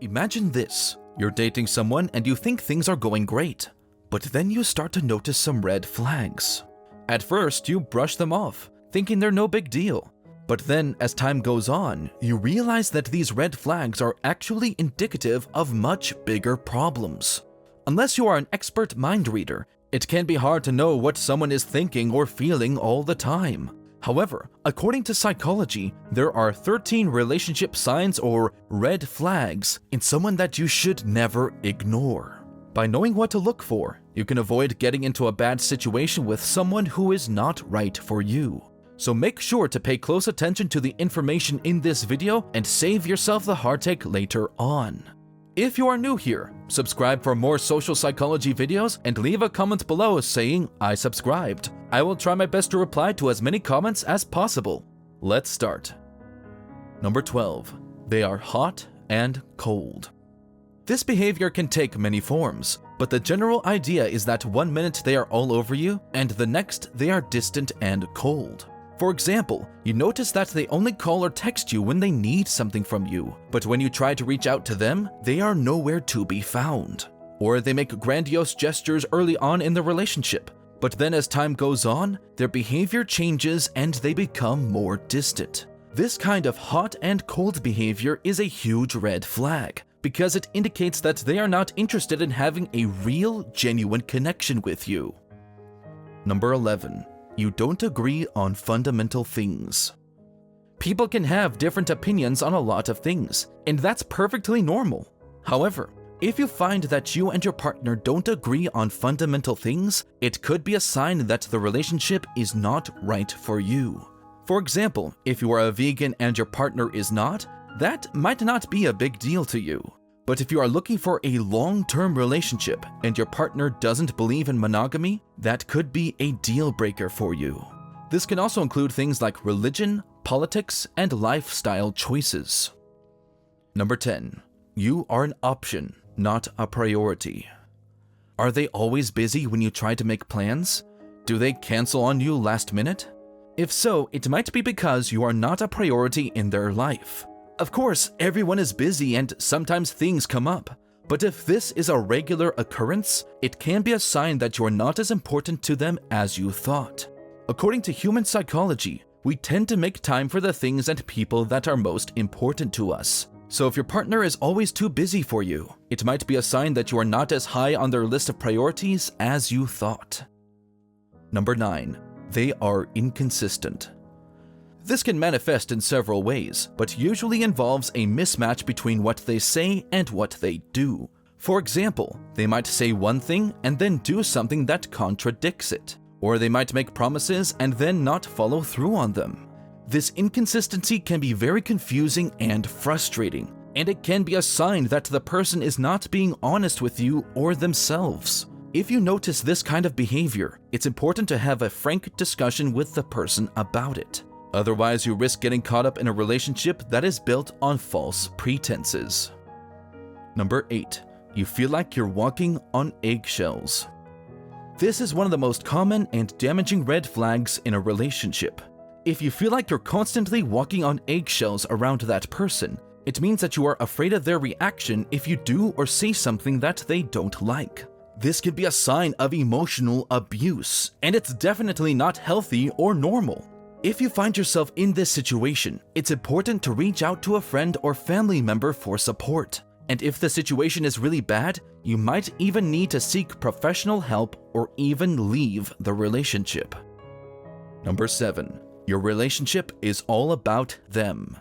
Imagine this. You're dating someone and you think things are going great, but then you start to notice some red flags. At first, you brush them off, thinking they're no big deal. But then, as time goes on, you realize that these red flags are actually indicative of much bigger problems. Unless you are an expert mind reader, it can be hard to know what someone is thinking or feeling all the time. However, according to psychology, there are 13 relationship signs or red flags in someone that you should never ignore. By knowing what to look for, you can avoid getting into a bad situation with someone who is not right for you. So make sure to pay close attention to the information in this video and save yourself the heartache later on. If you are new here, subscribe for more social psychology videos and leave a comment below saying I subscribed. I will try my best to reply to as many comments as possible. Let's start. Number 12. They are hot and cold. This behavior can take many forms, but the general idea is that one minute they are all over you and the next they are distant and cold. For example, you notice that they only call or text you when they need something from you, but when you try to reach out to them, they are nowhere to be found. Or they make grandiose gestures early on in the relationship, but then as time goes on, their behavior changes and they become more distant. This kind of hot and cold behavior is a huge red flag, because it indicates that they are not interested in having a real, genuine connection with you. Number 11. You don't agree on fundamental things. People can have different opinions on a lot of things, and that's perfectly normal. However, if you find that you and your partner don't agree on fundamental things, it could be a sign that the relationship is not right for you. For example, if you are a vegan and your partner is not, that might not be a big deal to you. But if you are looking for a long-term relationship and your partner doesn't believe in monogamy, that could be a deal breaker for you. This can also include things like religion, politics, and lifestyle choices. Number 10. You are an option, not a priority. Are they always busy when you try to make plans? Do they cancel on you last minute? If so, it might be because you are not a priority in their life. Of course, everyone is busy and sometimes things come up, but if this is a regular occurrence, it can be a sign that you are not as important to them as you thought. According to human psychology, we tend to make time for the things and people that are most important to us. So if your partner is always too busy for you, it might be a sign that you are not as high on their list of priorities as you thought. Number 9. They are inconsistent. This can manifest in several ways, but usually involves a mismatch between what they say and what they do. For example, they might say one thing and then do something that contradicts it, or they might make promises and then not follow through on them. This inconsistency can be very confusing and frustrating, and it can be a sign that the person is not being honest with you or themselves. If you notice this kind of behavior, it's important to have a frank discussion with the person about it. Otherwise, you risk getting caught up in a relationship that is built on false pretenses. Number 8. You feel like you're walking on eggshells. This is one of the most common and damaging red flags in a relationship. If you feel like you're constantly walking on eggshells around that person, it means that you are afraid of their reaction if you do or say something that they don't like. This could be a sign of emotional abuse, and it's definitely not healthy or normal. If you find yourself in this situation, it's important to reach out to a friend or family member for support. And if the situation is really bad, you might even need to seek professional help or even leave the relationship. Number 7. Your relationship is all about them.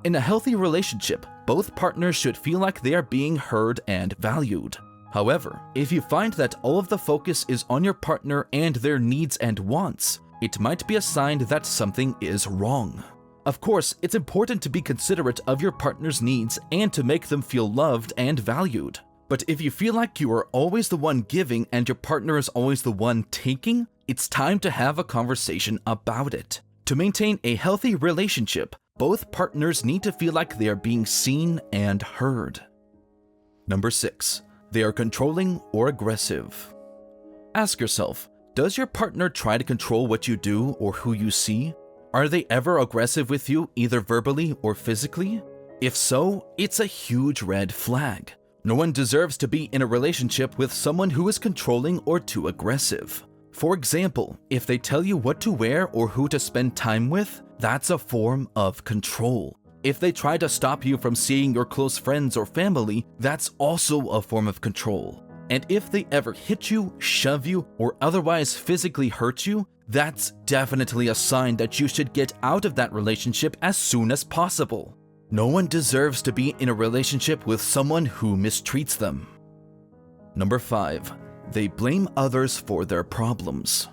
In a healthy relationship, both partners should feel like they are being heard and valued. However, if you find that all of the focus is on your partner and their needs and wants, it might be a sign that something is wrong. Of course, it's important to be considerate of your partner's needs and to make them feel loved and valued. But if you feel like you are always the one giving and your partner is always the one taking, it's time to have a conversation about it. To maintain a healthy relationship, both partners need to feel like they are being seen and heard. Number 6. They are controlling or aggressive. Ask yourself, does your partner try to control what you do or who you see? Are they ever aggressive with you, either verbally or physically? If so, it's a huge red flag. No one deserves to be in a relationship with someone who is controlling or too aggressive. For example, if they tell you what to wear or who to spend time with, that's a form of control. If they try to stop you from seeing your close friends or family, that's also a form of control. And if they ever hit you, shove you, or otherwise physically hurt you, that's definitely a sign that you should get out of that relationship as soon as possible. No one deserves to be in a relationship with someone who mistreats them. Number 5. They blame others for their problems.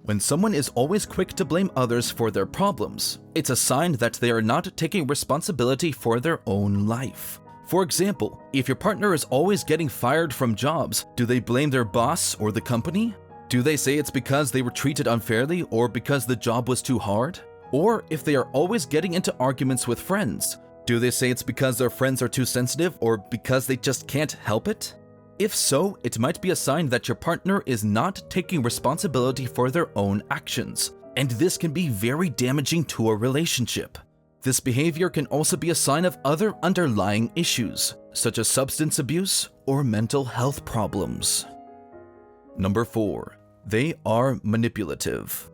When someone is always quick to blame others for their problems, it's a sign that they are not taking responsibility for their own life. For example, if your partner is always getting fired from jobs, do they blame their boss or the company? Do they say it's because they were treated unfairly or because the job was too hard? Or if they are always getting into arguments with friends, do they say it's because their friends are too sensitive or because they just can't help it? If so, it might be a sign that your partner is not taking responsibility for their own actions, and this can be very damaging to a relationship. This behavior can also be a sign of other underlying issues, such as substance abuse or mental health problems. Number 4. They are manipulative.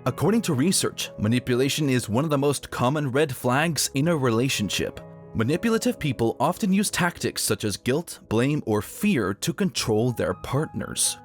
According to research, manipulation is one of the most common red flags in a relationship. Manipulative people often use tactics such as guilt, blame, or fear to control their partners.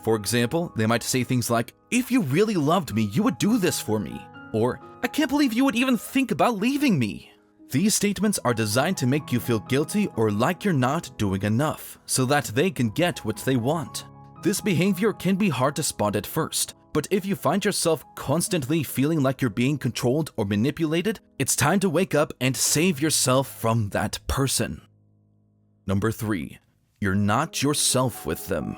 For example, they might say things like, "If you really loved me, you would do this for me," or "I can't believe you would even think about leaving me." These statements are designed to make you feel guilty or like you're not doing enough, so that they can get what they want. This behavior can be hard to spot at first, but if you find yourself constantly feeling like you're being controlled or manipulated, it's time to wake up and save yourself from that person. Number 3. You're not yourself with them.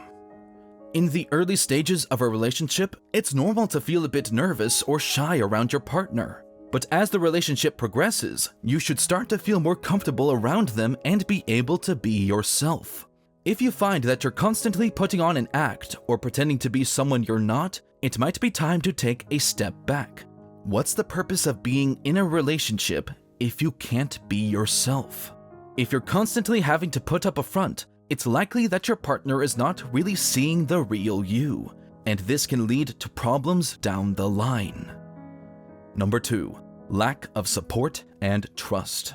In the early stages of a relationship, it's normal to feel a bit nervous or shy around your partner. But as the relationship progresses, you should start to feel more comfortable around them and be able to be yourself. If you find that you're constantly putting on an act or pretending to be someone you're not, it might be time to take a step back. What's the purpose of being in a relationship if you can't be yourself? If you're constantly having to put up a front, it's likely that your partner is not really seeing the real you, and this can lead to problems down the line. Number 2. Lack of support and trust.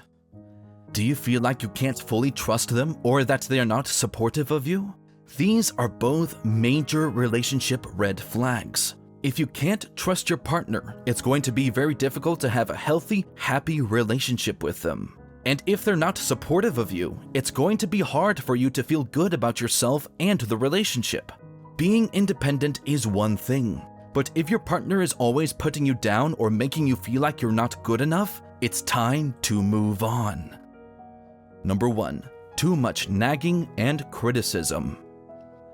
Do you feel like you can't fully trust them or that they are not supportive of you? These are both major relationship red flags. If you can't trust your partner, it's going to be very difficult to have a healthy, happy relationship with them. And if they're not supportive of you, it's going to be hard for you to feel good about yourself and the relationship. Being independent is one thing, but if your partner is always putting you down or making you feel like you're not good enough, it's time to move on. Number 1. Too much nagging and criticism.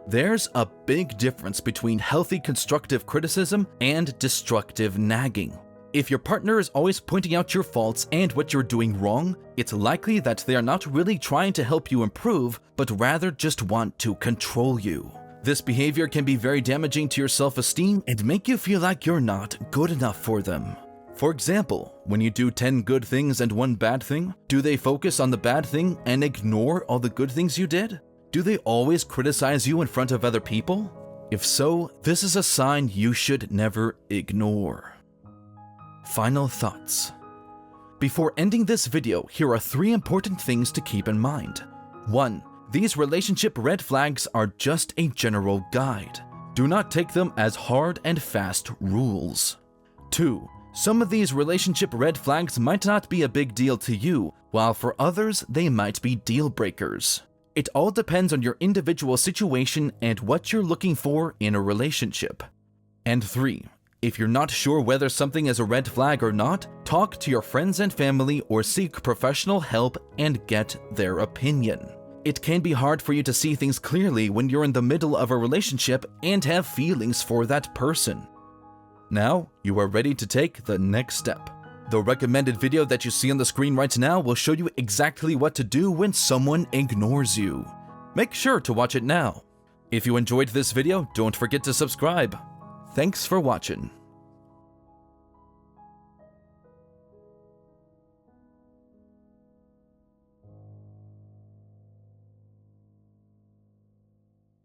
There's a big difference between healthy constructive criticism and destructive nagging. If your partner is always pointing out your faults and what you're doing wrong, it's likely that they are not really trying to help you improve, but rather just want to control you. This behavior can be very damaging to your self-esteem and make you feel like you're not good enough for them. For example, when you do 10 good things and 1 bad thing, do they focus on the bad thing and ignore all the good things you did? Do they always criticize you in front of other people? If so, this is a sign you should never ignore. Final thoughts. Before ending this video, here are 3 important things to keep in mind. 1. These relationship red flags are just a general guide. Do not take them as hard and fast rules. 2. Some of these relationship red flags might not be a big deal to you, while for others they might be deal breakers. It all depends on your individual situation and what you're looking for in a relationship. And 3. If you're not sure whether something is a red flag or not, talk to your friends and family or seek professional help and get their opinion. It can be hard for you to see things clearly when you're in the middle of a relationship and have feelings for that person. Now, you are ready to take the next step. The recommended video that you see on the screen right now will show you exactly what to do when someone ignores you. Make sure to watch it now. If you enjoyed this video, don't forget to subscribe. Thanks for watching.